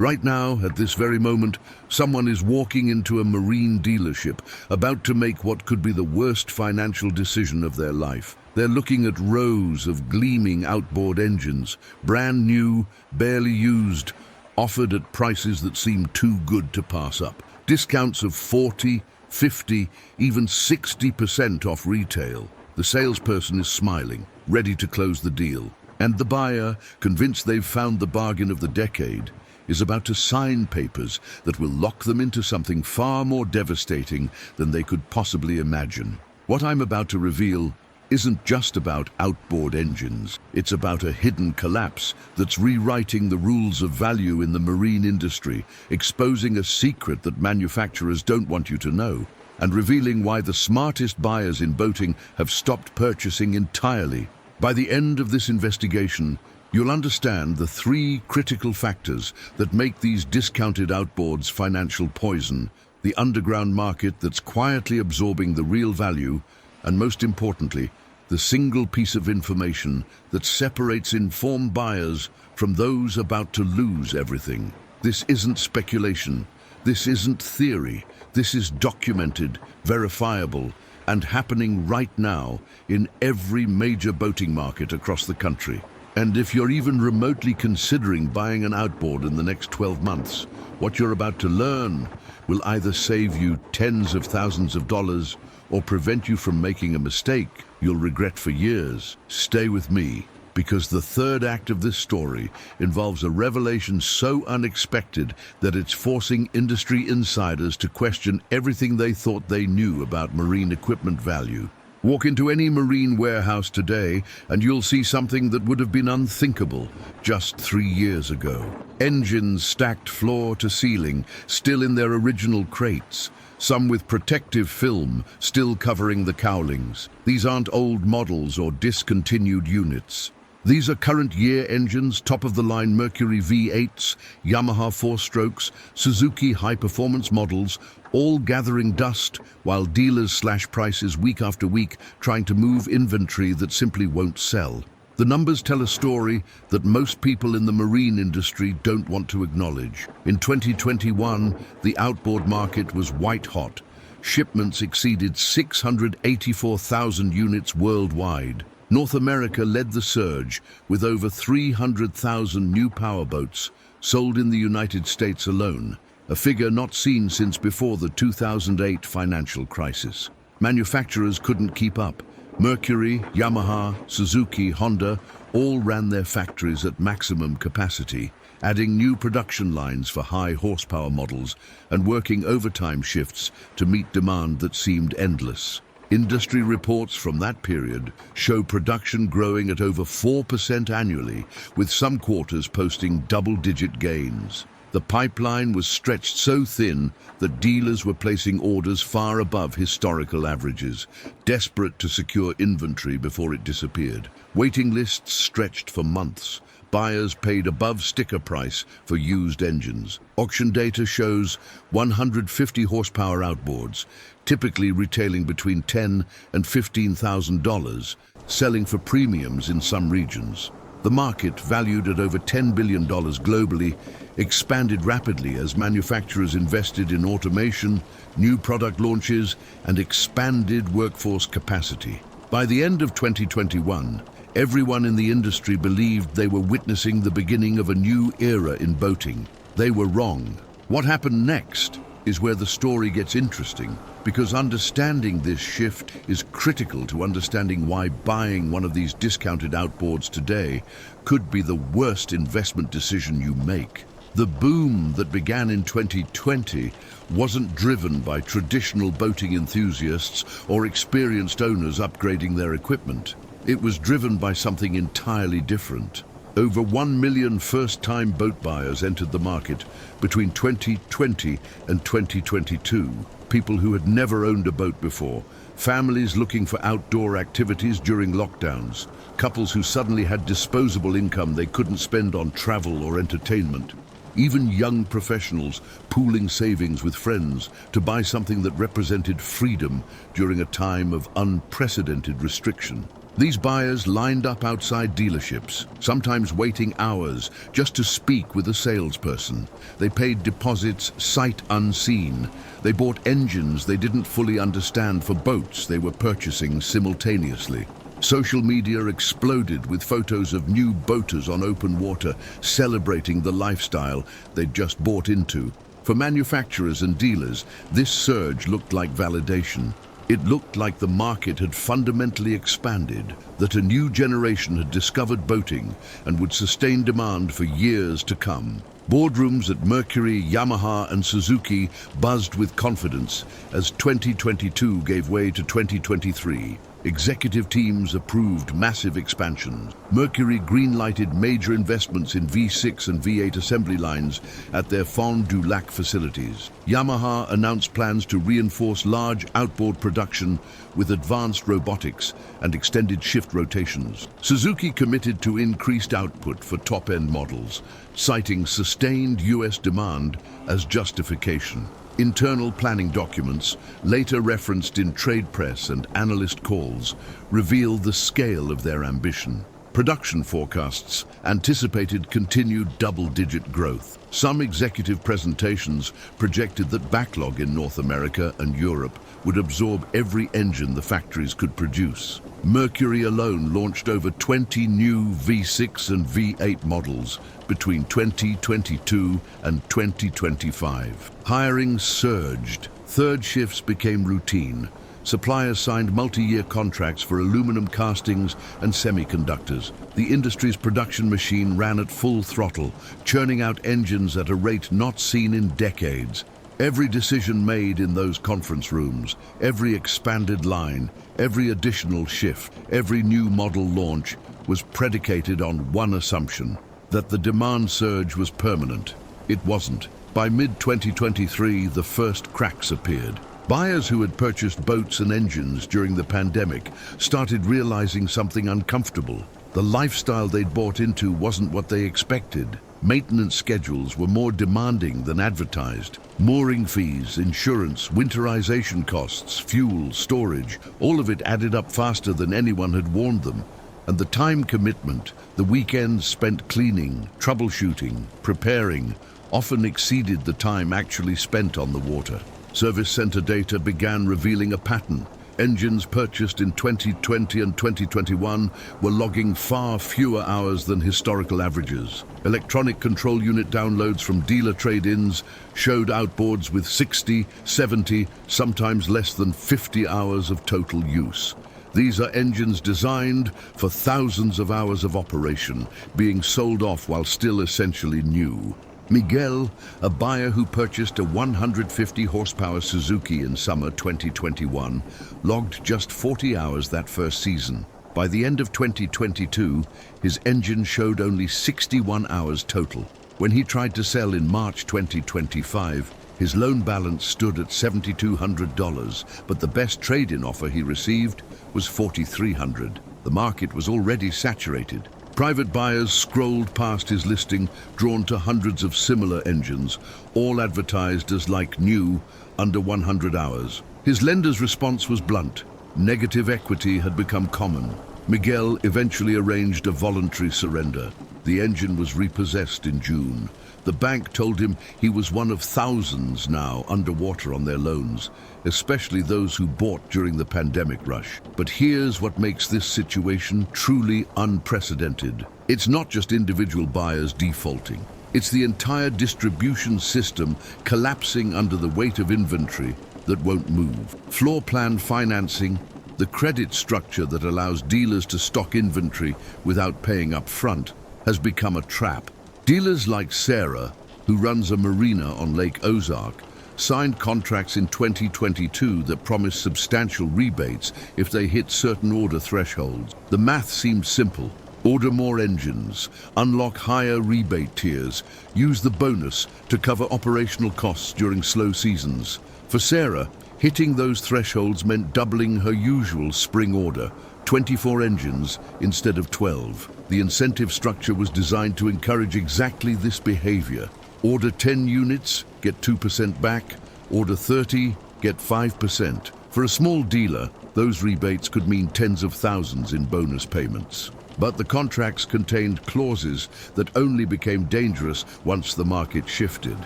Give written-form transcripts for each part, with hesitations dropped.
Right now, at this very moment, someone is walking into a marine dealership, about to make what could be the worst financial decision of their life. They're looking at rows of gleaming outboard engines, brand new, barely used, offered at prices that seem too good to pass up. Discounts of 40, 50, even 60% off retail. The salesperson is smiling, ready to close the deal. And the buyer, convinced they've found the bargain of the decade, is about to sign papers that will lock them into something far more devastating than they could possibly imagine. What I'm about to reveal isn't just about outboard engines. It's about a hidden collapse that's rewriting the rules of value in the marine industry, exposing a secret that manufacturers don't want you to know, and revealing why the smartest buyers in boating have stopped purchasing entirely. By the end of this investigation, you'll understand the three critical factors that make these discounted outboards financial poison, the underground market that's quietly absorbing the real value, and most importantly, the single piece of information that separates informed buyers from those about to lose everything. This isn't speculation. This isn't theory. This is documented, verifiable, and happening right now in every major boating market across the country. And if you're even remotely considering buying an outboard in the next 12 months, what you're about to learn will either save you tens of thousands of dollars or prevent you from making a mistake you'll regret for years. Stay with me, because the third act of this story involves a revelation so unexpected that it's forcing industry insiders to question everything they thought they knew about marine equipment value. Walk into any marine warehouse today and you'll see something that would have been unthinkable just 3 years ago. Engines stacked floor to ceiling, still in their original crates, some with protective film still covering the cowlings. These aren't old models or discontinued units. These are current year engines, top-of-the-line Mercury V8s, Yamaha 4-strokes, Suzuki high-performance models, all gathering dust while dealers slash prices week after week, trying to move inventory that simply won't sell. The numbers tell a story that most people in the marine industry don't want to acknowledge. In 2021, the outboard market was white hot. Shipments exceeded 684,000 units worldwide. North America led the surge with over 300,000 new powerboats sold in the United States alone, a figure not seen since before the 2008 financial crisis. Manufacturers couldn't keep up. Mercury, Yamaha, Suzuki, Honda all ran their factories at maximum capacity, adding new production lines for high horsepower models and working overtime shifts to meet demand that seemed endless. Industry reports from that period show production growing at over 4% annually, with some quarters posting double-digit gains. The pipeline was stretched so thin that dealers were placing orders far above historical averages, desperate to secure inventory before it disappeared. Waiting lists stretched for months. Buyers paid above sticker price for used engines. Auction data shows 150 horsepower outboards, typically retailing between $10,000 and $15,000, selling for premiums in some regions. The market, valued at over $10 billion globally, expanded rapidly as manufacturers invested in automation, new product launches, and expanded workforce capacity. By the end of 2021, everyone in the industry believed they were witnessing the beginning of a new era in boating. They were wrong. What happened next is where the story gets interesting, because understanding this shift is critical to understanding why buying one of these discounted outboards today could be the worst investment decision you make. The boom that began in 2020 wasn't driven by traditional boating enthusiasts or experienced owners upgrading their equipment. It was driven by something entirely different. Over 1 million first-time boat buyers entered the market between 2020 and 2022. People who had never owned a boat before, families looking for outdoor activities during lockdowns, couples who suddenly had disposable income they couldn't spend on travel or entertainment, even young professionals pooling savings with friends to buy something that represented freedom during a time of unprecedented restriction. These buyers lined up outside dealerships, sometimes waiting hours just to speak with a salesperson. They paid deposits sight unseen. They bought engines they didn't fully understand for boats they were purchasing simultaneously. Social media exploded with photos of new boaters on open water celebrating the lifestyle they'd just bought into. For manufacturers and dealers, this surge looked like validation. It looked like the market had fundamentally expanded, that a new generation had discovered boating and would sustain demand for years to come. Boardrooms at Mercury, Yamaha and Suzuki buzzed with confidence as 2022 gave way to 2023. Executive teams approved massive expansions. Mercury green-lighted major investments in V6 and V8 assembly lines at their Fond du Lac facilities. Yamaha announced plans to reinforce large outboard production with advanced robotics and extended shift rotations. Suzuki committed to increased output for top-end models, citing sustained US demand as justification. Internal planning documents, later referenced in trade press and analyst calls, reveal the scale of their ambition. Production forecasts anticipated continued double-digit growth. Some executive presentations projected that backlog in North America and Europe would absorb every engine the factories could produce. Mercury alone launched over 20 new V6 and V8 models between 2022 and 2025. Hiring surged. Third shifts became routine. Suppliers signed multi-year contracts for aluminum castings and semiconductors. The industry's production machine ran at full throttle, churning out engines at a rate not seen in decades. Every decision made in those conference rooms, every expanded line, every additional shift, every new model launch was predicated on one assumption: that the demand surge was permanent. It wasn't. By mid-2023, the first cracks appeared. Buyers who had purchased boats and engines during the pandemic started realizing something uncomfortable. The lifestyle they'd bought into wasn't what they expected. Maintenance schedules were more demanding than advertised. Mooring fees, insurance, winterization costs, fuel, storage, all of it added up faster than anyone had warned them. And the time commitment, the weekends spent cleaning, troubleshooting, preparing, often exceeded the time actually spent on the water. Service center data began revealing a pattern. Engines purchased in 2020 and 2021 were logging far fewer hours than historical averages. Electronic control unit downloads from dealer trade-ins showed outboards with 60, 70, sometimes less than 50 hours of total use. These are engines designed for thousands of hours of operation, being sold off while still essentially new. Miguel, a buyer who purchased a 150-horsepower Suzuki in summer 2021, logged just 40 hours that first season. By the end of 2022, his engine showed only 61 hours total. When he tried to sell in March 2025, his loan balance stood at $7,200, but the best trade-in offer he received was $4,300. The market was already saturated. Private buyers scrolled past his listing, drawn to hundreds of similar engines, all advertised as like new, under 100 hours. His lender's response was blunt. Negative equity had become common. Miguel eventually arranged a voluntary surrender. The engine was repossessed in June. The bank told him he was one of thousands now underwater on their loans, especially those who bought during the pandemic rush. But here's what makes this situation truly unprecedented. It's not just individual buyers defaulting. It's the entire distribution system collapsing under the weight of inventory that won't move. Floor plan financing, the credit structure that allows dealers to stock inventory without paying up front, has become a trap. Dealers like Sarah, who runs a marina on Lake Ozark, signed contracts in 2022 that promised substantial rebates if they hit certain order thresholds. The math seemed simple. Order more engines, unlock higher rebate tiers, use the bonus to cover operational costs during slow seasons. For Sarah, hitting those thresholds meant doubling her usual spring order, 24 engines instead of 12. The incentive structure was designed to encourage exactly this behavior. Order 10 units, get 2% back. Order 30, get 5%. For a small dealer, Those rebates could mean tens of thousands in bonus payments. But the contracts contained clauses that only became dangerous once the market shifted.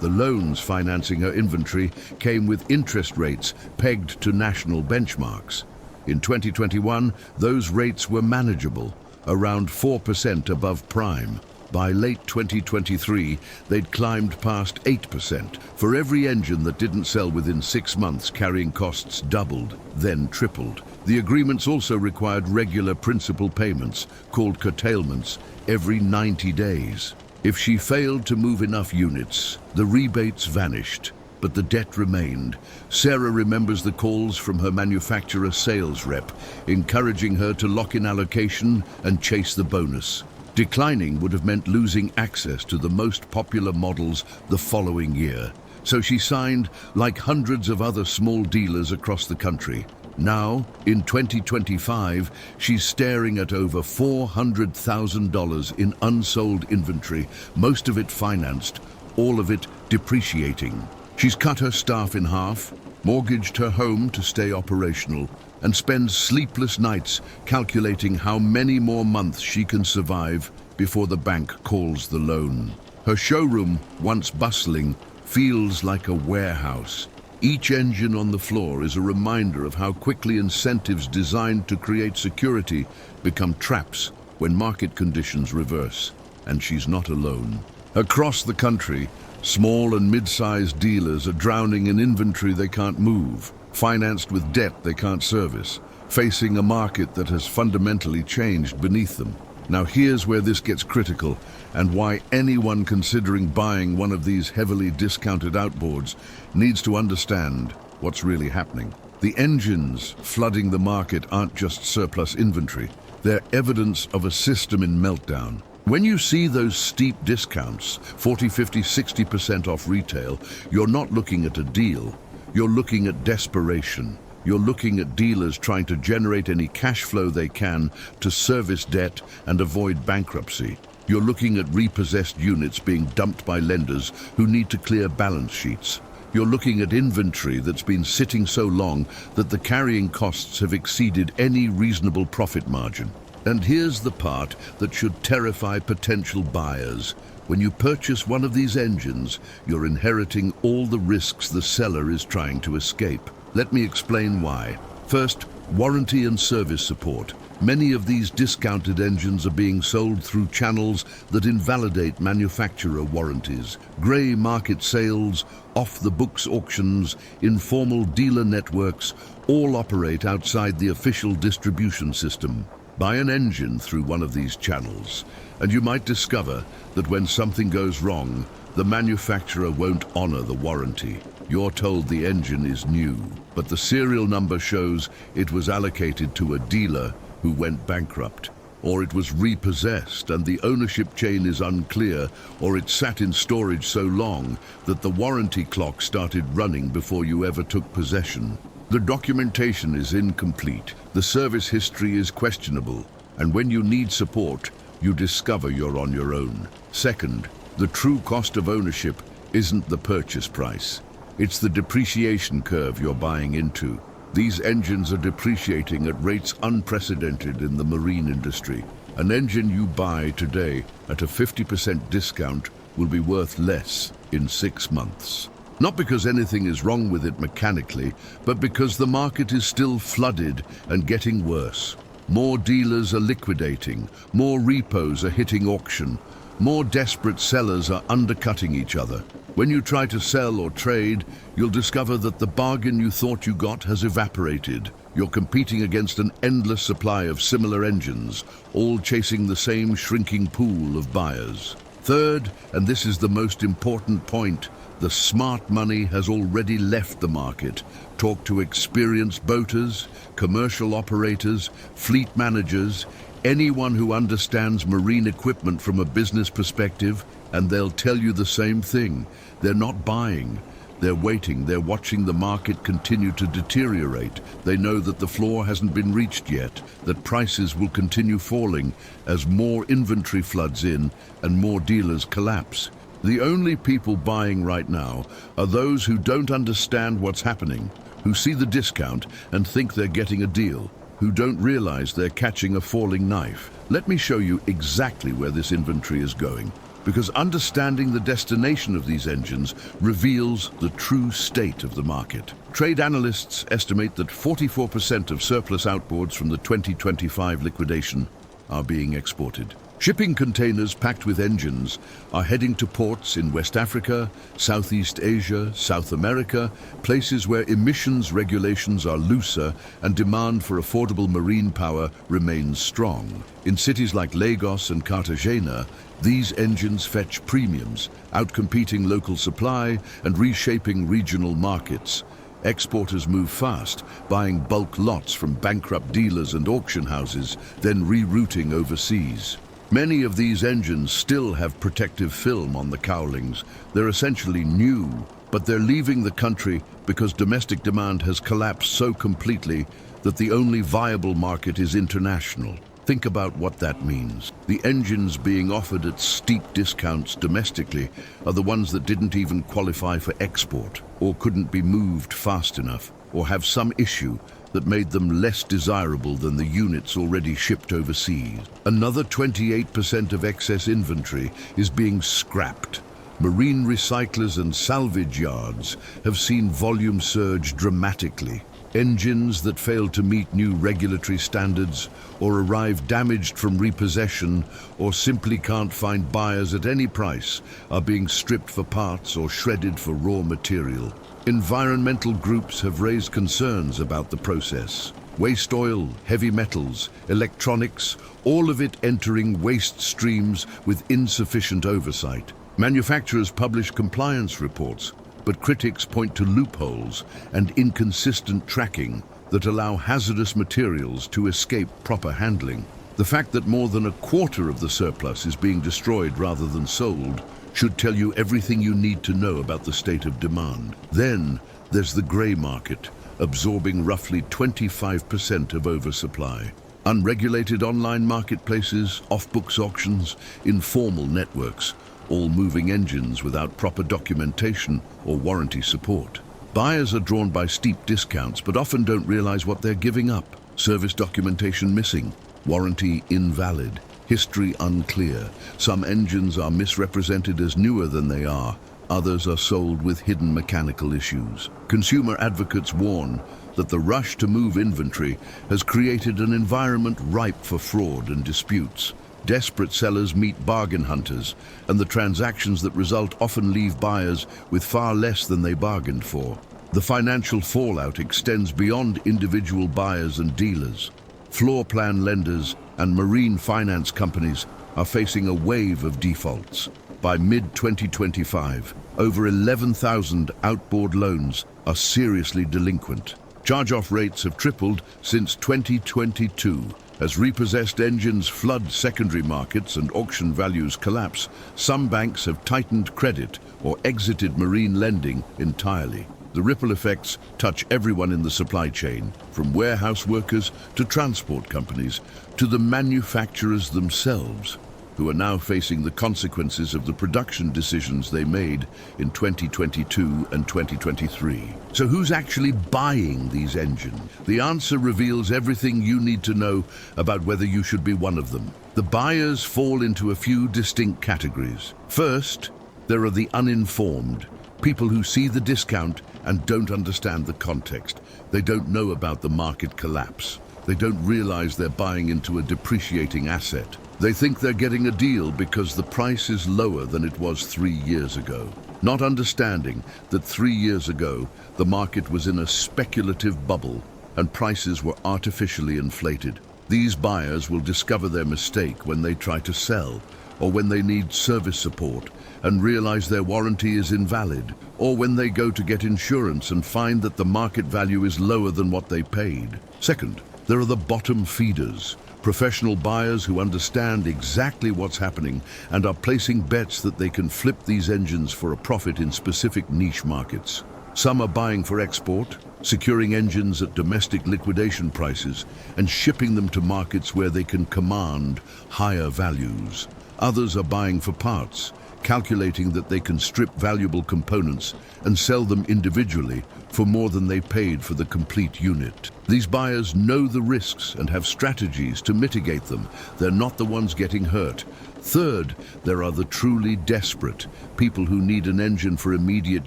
The loans financing her inventory came with interest rates pegged to national benchmarks. In 2021, those rates were manageable, around 4% above prime. By late 2023, they'd climbed past 8%. For every engine that didn't sell within 6 months, carrying costs doubled, then tripled. The agreements also required regular principal payments, called curtailments, every 90 days. If she failed to move enough units, the rebates vanished, but the debt remained. Sarah remembers the calls from her manufacturer sales rep, encouraging her to lock in allocation and chase the bonus. Declining would have meant losing access to the most popular models the following year. So she signed like hundreds of other small dealers across the country. Now, in 2025, she's staring at over $400,000 in unsold inventory, most of it financed, all of it depreciating. She's cut her staff in half, mortgaged her home to stay operational, and spends sleepless nights calculating how many more months she can survive before the bank calls the loan. Her showroom, once bustling, feels like a warehouse. Each engine on the floor is a reminder of how quickly incentives designed to create security become traps when market conditions reverse. And she's not alone. Across the country, small and mid-sized dealers are drowning in inventory they can't move, financed with debt they can't service, facing a market that has fundamentally changed beneath them. Now here's where this gets critical, and why anyone considering buying one of these heavily discounted outboards needs to understand what's really happening. The engines flooding the market aren't just surplus inventory, they're evidence of a system in meltdown. When you see those steep discounts, 40, 50, 60% off retail, you're not looking at a deal. You're looking at desperation. You're looking at dealers trying to generate any cash flow they can to service debt and avoid bankruptcy. You're looking at repossessed units being dumped by lenders who need to clear balance sheets. You're looking at inventory that's been sitting so long that the carrying costs have exceeded any reasonable profit margin. And here's the part that should terrify potential buyers. When you purchase one of these engines, you're inheriting all the risks the seller is trying to escape. Let me explain why. First, warranty and service support. Many of these discounted engines are being sold through channels that invalidate manufacturer warranties. Grey market sales, off-the-books auctions, informal dealer networks all operate outside the official distribution system. Buy an engine through one of these channels, and you might discover that when something goes wrong, the manufacturer won't honor the warranty. You're told the engine is new, but the serial number shows it was allocated to a dealer who went bankrupt, or it was repossessed and the ownership chain is unclear, or it sat in storage so long that the warranty clock started running before you ever took possession. The documentation is incomplete, the service history is questionable, and when you need support, you discover you're on your own. Second, the true cost of ownership isn't the purchase price. It's the depreciation curve you're buying into. These engines are depreciating at rates unprecedented in the marine industry. An engine you buy today at a 50% discount will be worth less in 6 months. Not because anything is wrong with it mechanically, but because the market is still flooded and getting worse. More dealers are liquidating, more repos are hitting auction, more desperate sellers are undercutting each other. When you try to sell or trade, you'll discover that the bargain you thought you got has evaporated. You're competing against an endless supply of similar engines, all chasing the same shrinking pool of buyers. Third, and this is the most important point, the smart money has already left the market. Talk to experienced boaters, commercial operators, fleet managers, anyone who understands marine equipment from a business perspective, and they'll tell you the same thing. They're not buying. They're waiting. They're watching the market continue to deteriorate. They know that the floor hasn't been reached yet, that prices will continue falling as more inventory floods in and more dealers collapse. The only people buying right now are those who don't understand what's happening, who see the discount and think they're getting a deal, who don't realize they're catching a falling knife. Let me show you exactly where this inventory is going, because understanding the destination of these engines reveals the true state of the market. Trade analysts estimate that 44% of surplus outboards from the 2025 liquidation are being exported. Shipping containers packed with engines are heading to ports in West Africa, Southeast Asia, South America, places where emissions regulations are looser and demand for affordable marine power remains strong. In cities like Lagos and Cartagena, these engines fetch premiums, outcompeting local supply and reshaping regional markets. Exporters move fast, buying bulk lots from bankrupt dealers and auction houses, then rerouting overseas. Many of these engines still have protective film on the cowlings. They're essentially new, but they're leaving the country because domestic demand has collapsed so completely that the only viable market is international. Think about what that means. The engines being offered at steep discounts domestically are the ones that didn't even qualify for export, or couldn't be moved fast enough, or have some issue that made them less desirable than the units already shipped overseas. Another 28% of excess inventory is being scrapped. Marine recyclers and salvage yards have seen volume surge dramatically. Engines that fail to meet new regulatory standards or arrive damaged from repossession or simply can't find buyers at any price are being stripped for parts or shredded for raw material. Environmental groups have raised concerns about the process. Waste oil, heavy metals, electronics, all of it entering waste streams with insufficient oversight. Manufacturers publish compliance reports, but critics point to loopholes and inconsistent tracking that allow hazardous materials to escape proper handling. The fact that more than a quarter of the surplus is being destroyed rather than sold should tell you everything you need to know about the state of demand. Then there's the grey market, absorbing roughly 25% of oversupply. Unregulated online marketplaces, off-books auctions, informal networks, all moving engines without proper documentation or warranty support. Buyers are drawn by steep discounts but often don't realize what they're giving up. Service documentation missing, warranty invalid, history unclear. Some engines are misrepresented as newer than they are. Others are sold with hidden mechanical issues. Consumer advocates warn that the rush to move inventory has created an environment ripe for fraud and disputes. Desperate sellers meet bargain hunters, and the transactions that result often leave buyers with far less than they bargained for. The financial fallout extends beyond individual buyers and dealers. Floor plan lenders and marine finance companies are facing a wave of defaults. By mid-2025, over 11,000 outboard loans are seriously delinquent. Charge-off rates have tripled since 2022. As repossessed engines flood secondary markets and auction values collapse, some banks have tightened credit or exited marine lending entirely. The ripple effects touch everyone in the supply chain, from warehouse workers to transport companies to the manufacturers themselves, who are now facing the consequences of the production decisions they made in 2022 and 2023. So who's actually buying these engines? The answer reveals everything you need to know about whether you should be one of them. The buyers fall into a few distinct categories. First, there are the uninformed, people who see the discount and don't understand the context. They don't know about the market collapse. They don't realize they're buying into a depreciating asset. They think they're getting a deal because the price is lower than it was 3 years ago, not understanding that 3 years ago the market was in a speculative bubble and prices were artificially inflated. These buyers will discover their mistake when they try to sell, or when they need service support and realize their warranty is invalid, or when they go to get insurance and find that the market value is lower than what they paid. Second, there are the bottom feeders, professional buyers who understand exactly what's happening and are placing bets that they can flip these engines for a profit in specific niche markets. Some are buying for export, securing engines at domestic liquidation prices and shipping them to markets where they can command higher values. Others are buying for parts, calculating that they can strip valuable components and sell them individually for more than they paid for the complete unit. These buyers know the risks and have strategies to mitigate them. They're not the ones getting hurt. Third, there are the truly desperate, people who need an engine for immediate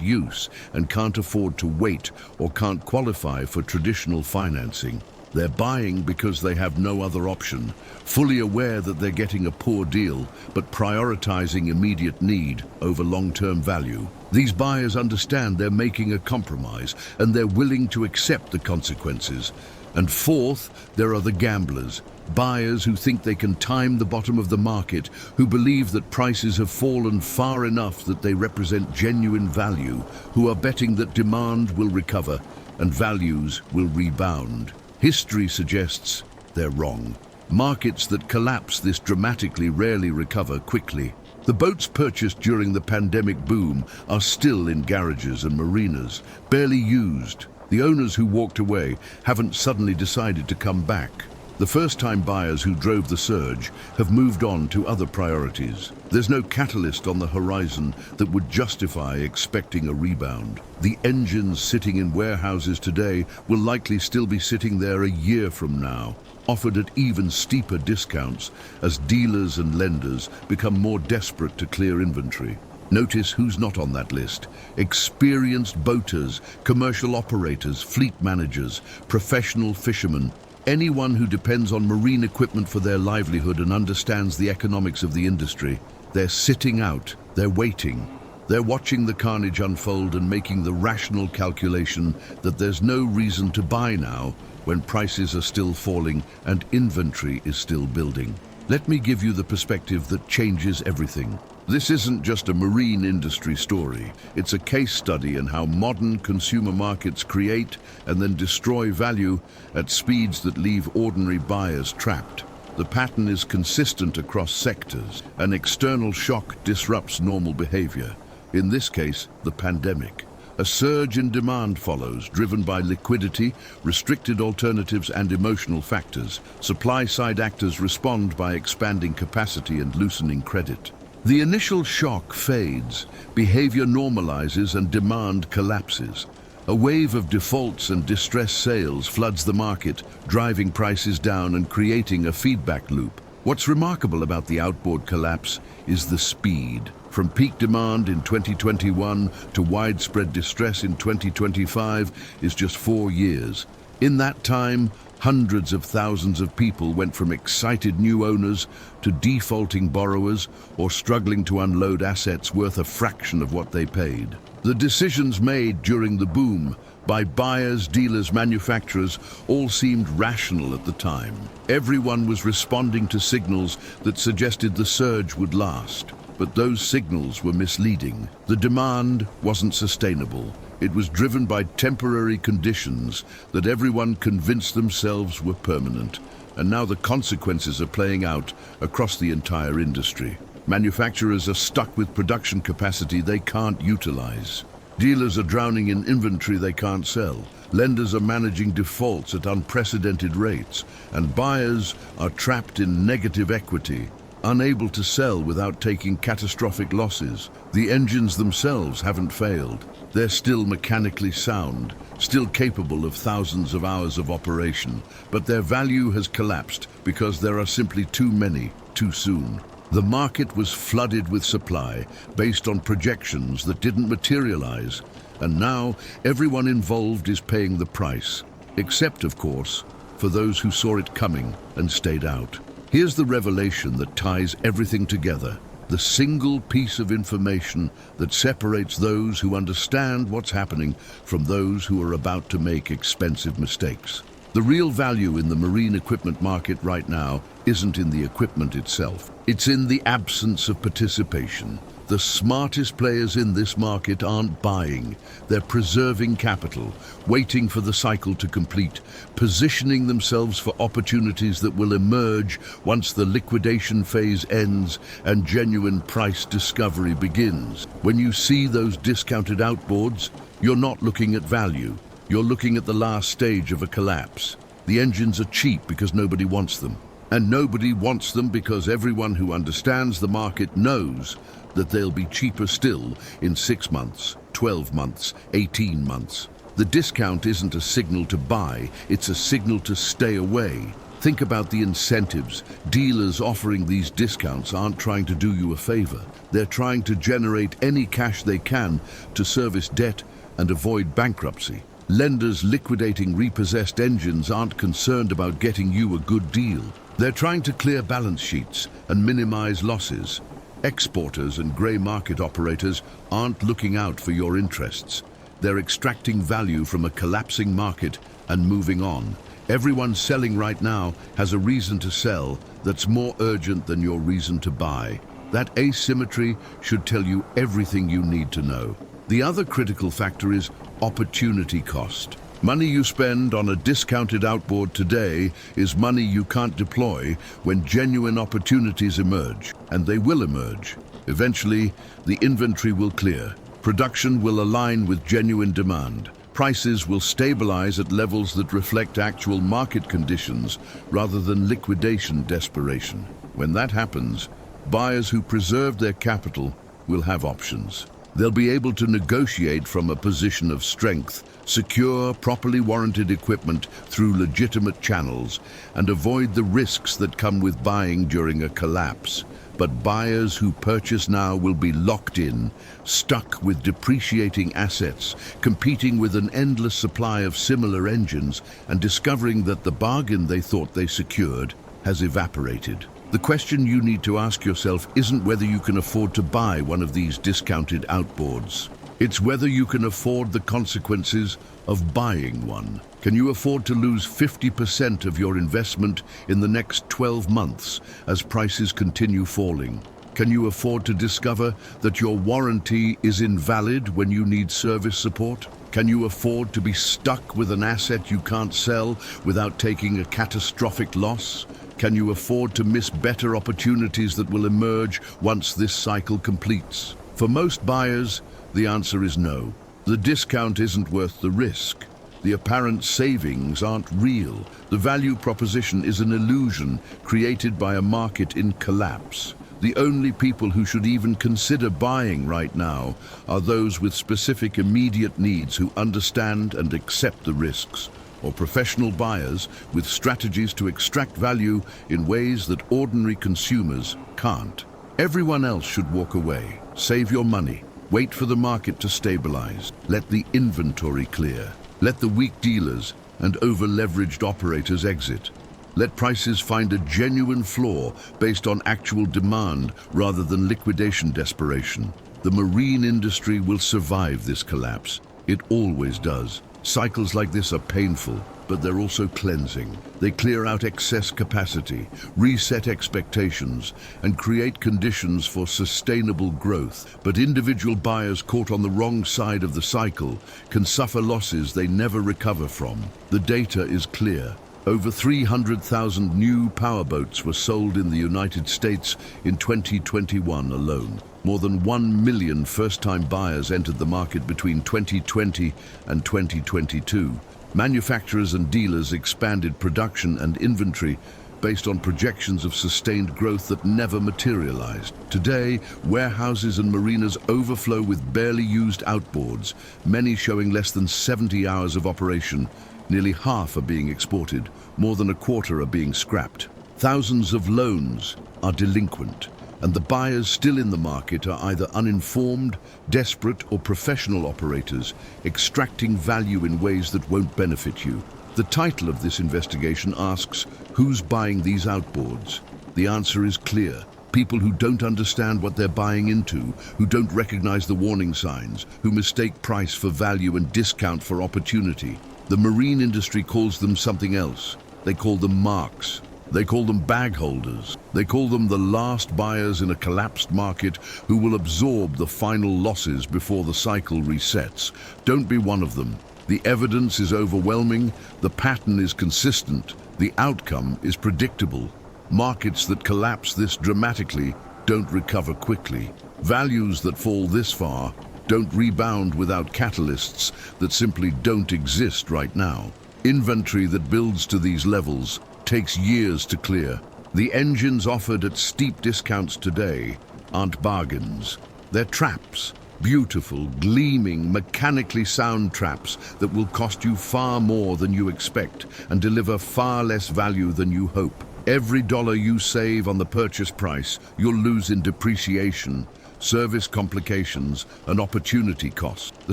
use and can't afford to wait or can't qualify for traditional financing. They're buying because they have no other option, fully aware that they're getting a poor deal, but prioritizing immediate need over long-term value. These buyers understand they're making a compromise, and they're willing to accept the consequences. And fourth, there are the gamblers, buyers who think they can time the bottom of the market, who believe that prices have fallen far enough that they represent genuine value, who are betting that demand will recover and values will rebound. History suggests they're wrong. Markets that collapse this dramatically rarely recover quickly. The boats purchased during the pandemic boom are still in garages and marinas, barely used. The owners who walked away haven't suddenly decided to come back. The first-time buyers who drove the surge have moved on to other priorities. There's no catalyst on the horizon that would justify expecting a rebound. The engines sitting in warehouses today will likely still be sitting there a year from now, offered at even steeper discounts as dealers and lenders become more desperate to clear inventory. Notice who's not on that list. Experienced boaters, commercial operators, fleet managers, professional fishermen, anyone who depends on marine equipment for their livelihood and understands the economics of the industry. They're sitting out, they're waiting. They're watching the carnage unfold and making the rational calculation that there's no reason to buy now when prices are still falling and inventory is still building. Let me give you the perspective that changes everything. This isn't just a marine industry story. It's a case study in how modern consumer markets create and then destroy value at speeds that leave ordinary buyers trapped. The pattern is consistent across sectors. An external shock disrupts normal behavior. In this case, the pandemic. A surge in demand follows, driven by liquidity, restricted alternatives, and emotional factors. Supply-side actors respond by expanding capacity and loosening credit. The initial shock fades, behavior normalizes, and demand collapses. A wave of defaults and distressed sales floods the market, driving prices down and creating a feedback loop. What's remarkable about the outboard collapse is the speed. From peak demand in 2021 to widespread distress in 2025 is just 4 years. In that time, hundreds of thousands of people went from excited new owners to defaulting borrowers or struggling to unload assets worth a fraction of what they paid. The decisions made during the boom by buyers, dealers, manufacturers all seemed rational at the time. Everyone was responding to signals that suggested the surge would last. But those signals were misleading. The demand wasn't sustainable. It was driven by temporary conditions that everyone convinced themselves were permanent. And now the consequences are playing out across the entire industry. Manufacturers are stuck with production capacity they can't utilize. Dealers are drowning in inventory they can't sell. Lenders are managing defaults at unprecedented rates. And buyers are trapped in negative equity, unable to sell without taking catastrophic losses. The engines themselves haven't failed. They're still mechanically sound, still capable of thousands of hours of operation, but their value has collapsed because there are simply too many, too soon. The market was flooded with supply based on projections that didn't materialize, and now everyone involved is paying the price, except, of course, for those who saw it coming and stayed out. Here's the revelation that ties everything together, the single piece of information that separates those who understand what's happening from those who are about to make expensive mistakes. The real value in the marine equipment market right now isn't in the equipment itself. It's in the absence of participation. The smartest players in this market aren't buying. They're preserving capital, waiting for the cycle to complete, positioning themselves for opportunities that will emerge once the liquidation phase ends and genuine price discovery begins. When you see those discounted outboards, you're not looking at value. You're looking at the last stage of a collapse. The engines are cheap because nobody wants them. And nobody wants them because everyone who understands the market knows that they'll be cheaper still in 6 months, 12 months, 18 months. The discount isn't a signal to buy, it's a signal to stay away. Think about the incentives. Dealers offering these discounts aren't trying to do you a favor. They're trying to generate any cash they can to service debt and avoid bankruptcy. Lenders liquidating repossessed engines aren't concerned about getting you a good deal. They're trying to clear balance sheets and minimize losses. Exporters and grey market operators aren't looking out for your interests. They're extracting value from a collapsing market and moving on. Everyone selling right now has a reason to sell that's more urgent than your reason to buy. That asymmetry should tell you everything you need to know. The other critical factor is opportunity cost. Money you spend on a discounted outboard today is money you can't deploy when genuine opportunities emerge, and they will emerge. Eventually, the inventory will clear. Production will align with genuine demand. Prices will stabilize at levels that reflect actual market conditions rather than liquidation desperation. When that happens, buyers who preserved their capital will have options. They'll be able to negotiate from a position of strength, secure properly warranted equipment through legitimate channels, and avoid the risks that come with buying during a collapse. But buyers who purchase now will be locked in, stuck with depreciating assets, competing with an endless supply of similar engines, and discovering that the bargain they thought they secured has evaporated. The question you need to ask yourself isn't whether you can afford to buy one of these discounted outboards. It's whether you can afford the consequences of buying one. Can you afford to lose 50% of your investment in the next 12 months as prices continue falling? Can you afford to discover that your warranty is invalid when you need service support? Can you afford to be stuck with an asset you can't sell without taking a catastrophic loss? Can you afford to miss better opportunities that will emerge once this cycle completes? For most buyers, the answer is no. The discount isn't worth the risk. The apparent savings aren't real. The value proposition is an illusion created by a market in collapse. The only people who should even consider buying right now are those with specific immediate needs who understand and accept the risks, or professional buyers with strategies to extract value in ways that ordinary consumers can't. Everyone else should walk away. Save your money. Wait for the market to stabilize. Let the inventory clear. Let the weak dealers and over-leveraged operators exit. Let prices find a genuine floor based on actual demand rather than liquidation desperation. The marine industry will survive this collapse. It always does. Cycles like this are painful, but they're also cleansing. They clear out excess capacity, reset expectations, and create conditions for sustainable growth. But individual buyers caught on the wrong side of the cycle can suffer losses they never recover from. The data is clear. Over 300,000 new powerboats were sold in the United States in 2021 alone. More than 1 million first-time buyers entered the market between 2020 and 2022. Manufacturers and dealers expanded production and inventory based on projections of sustained growth that never materialized. Today, warehouses and marinas overflow with barely used outboards, many showing less than 70 hours of operation. Nearly half are being exported, more than a quarter are being scrapped. Thousands of loans are delinquent, and the buyers still in the market are either uninformed, desperate, or professional operators, extracting value in ways that won't benefit you. The title of this investigation asks, who's buying these outboards? The answer is clear. People who don't understand what they're buying into, who don't recognize the warning signs, who mistake price for value and discount for opportunity. The marine industry calls them something else. They call them marks. They call them bag holders. They call them the last buyers in a collapsed market who will absorb the final losses before the cycle resets. Don't be one of them. The evidence is overwhelming, the pattern is consistent, the outcome is predictable. Markets that collapse this dramatically don't recover quickly. Values that fall this far don't rebound without catalysts that simply don't exist right now. Inventory that builds to these levels takes years to clear. The engines offered at steep discounts today aren't bargains. They're traps. Beautiful, gleaming, mechanically sound traps that will cost you far more than you expect and deliver far less value than you hope. Every dollar you save on the purchase price, you'll lose in depreciation, service complications, and opportunity costs. The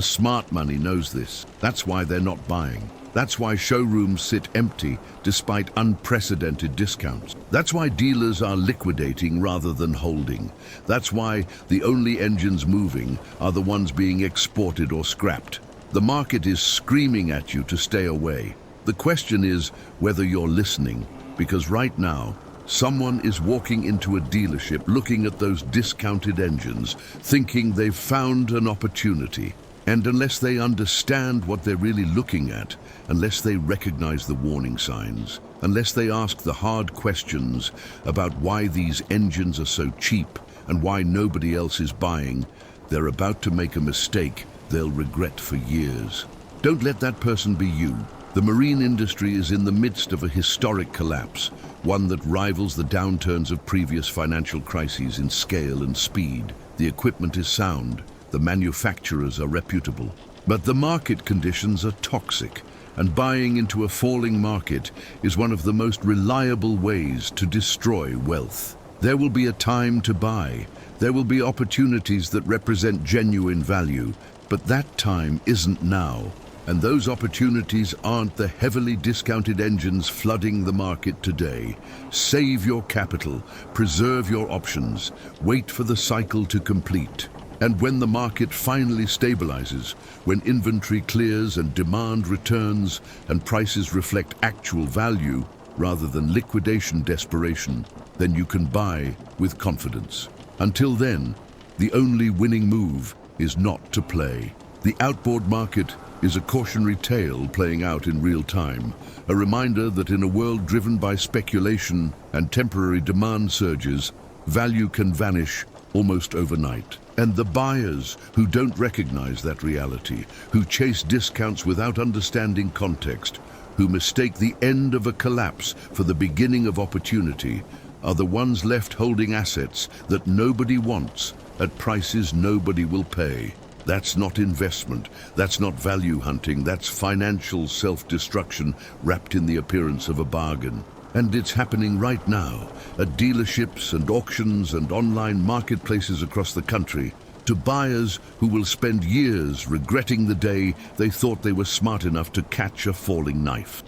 smart money knows this. That's why they're not buying. That's why showrooms sit empty despite unprecedented discounts. That's why dealers are liquidating rather than holding. That's why the only engines moving are the ones being exported or scrapped. The market is screaming at you to stay away. The question is whether you're listening, because right now, someone is walking into a dealership looking at those discounted engines, thinking they've found an opportunity. And unless they understand what they're really looking at, unless they recognize the warning signs, unless they ask the hard questions about why these engines are so cheap and why nobody else is buying, they're about to make a mistake they'll regret for years. Don't let that person be you. The marine industry is in the midst of a historic collapse, one that rivals the downturns of previous financial crises in scale and speed. The equipment is sound. The manufacturers are reputable. But the market conditions are toxic, and buying into a falling market is one of the most reliable ways to destroy wealth. There will be a time to buy. There will be opportunities that represent genuine value, but that time isn't now. And those opportunities aren't the heavily discounted engines flooding the market today. Save your capital, preserve your options, wait for the cycle to complete. And when the market finally stabilizes, when inventory clears and demand returns and prices reflect actual value rather than liquidation desperation, then you can buy with confidence. Until then, the only winning move is not to play. The outboard market is a cautionary tale playing out in real time, a reminder that in a world driven by speculation and temporary demand surges, value can vanish almost overnight. And the buyers who don't recognize that reality, who chase discounts without understanding context, who mistake the end of a collapse for the beginning of opportunity, are the ones left holding assets that nobody wants at prices nobody will pay. That's not investment, that's not value hunting, that's financial self-destruction wrapped in the appearance of a bargain. And it's happening right now at dealerships and auctions and online marketplaces across the country, to buyers who will spend years regretting the day they thought they were smart enough to catch a falling knife.